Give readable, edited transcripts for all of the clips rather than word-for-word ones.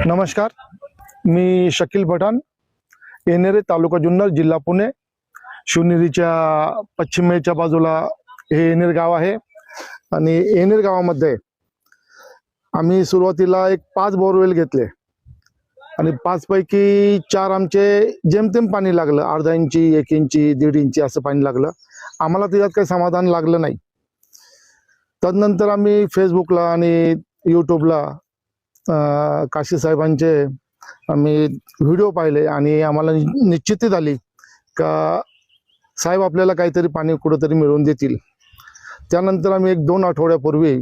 नमस्कार, मी शकील पठाण, येणेरे तालुका जुन्नर, जिल्हा पुणे. शिवनेरीच्या पश्चिमेच्या बाजूला हे येणेर गाव आहे आणि येणेर गावामध्ये आम्ही सुरुवातीला एक 5 बोरवेल घेतले आणि 5 पैकी 4 आमचे जेमतेम पाणी लागलं. अर्धा इंची, 1 इंची, 1.5 इंची असं पाणी लागलं. आम्हाला त्याच्यात काही समाधान लागलं नाही. तदनंतर आम्ही फेसबुकला आणि यूट्यूबला काशी साहेबांचे आम्ही व्हिडिओ पाहिले आणि आम्हाला निश्चिती झाली का साहेब आपल्याला काहीतरी पाणी कुठंतरी मिळवून देतील. त्यानंतर आम्ही 1-2 आठवड्यापूर्वी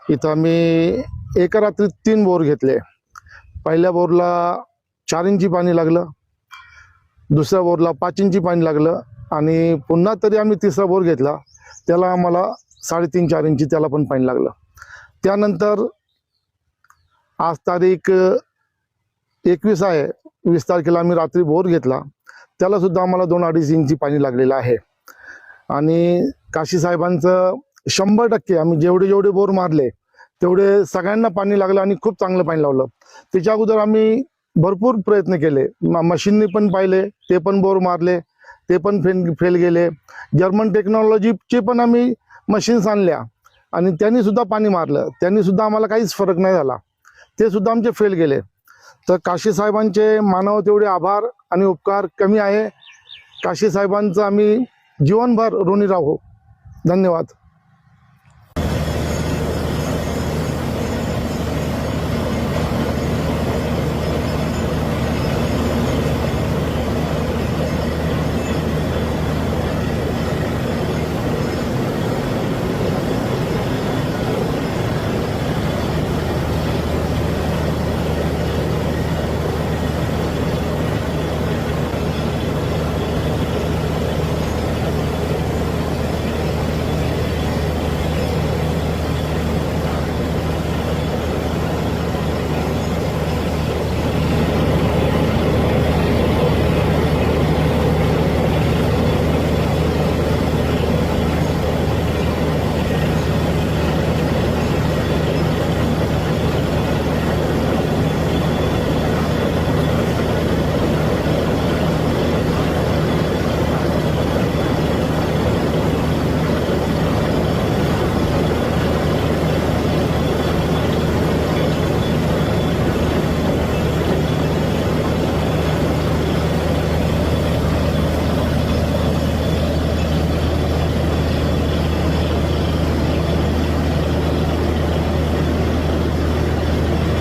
इथं आम्ही एका रात्री 3 बोर घेतले. पहिल्या बोरला 4 इंची पाणी लागलं, दुसऱ्या बोरला 5 इंची पाणी लागलं आणि पुन्हा तरी आम्ही तिसरा बोर घेतला, त्याला आम्हाला 3.5-4 इंची त्याला पण पाणी लागलं. त्यानंतर आज तारीख 21 आहे, 20 तारखेला आम्ही रात्री बोर घेतला, त्याला सुद्धा आम्हाला 2-2.5 इंची पाणी लागलेलं आहे. आणि काशी साहेबांचं 100% आम्ही जेवढे बोर मारले तेवढे सगळ्यांना पाणी लागलं आणि खूप चांगलं पाणी लावलं. त्याच्या अगोदर आम्ही भरपूर प्रयत्न केले, मशीननी पण पाहिले, ते पण बोर मारले, ते पण फेल गेले. जर्मन टेक्नॉलॉजीचे पण आम्ही मशीन्स आणल्या आणि त्यांनी सुद्धा पाणी मारलं, त्यांनी सुद्धा आम्हाला काहीच फरक नाही झाला, ते सुद्धा आमचे फेल गेले. तर काशी साहेबांचे मानावं तेवढे आभार आणि उपकार कमी आहे. काशी साहेबांचं आम्ही जीवनभर ऋणी राहू. धन्यवाद.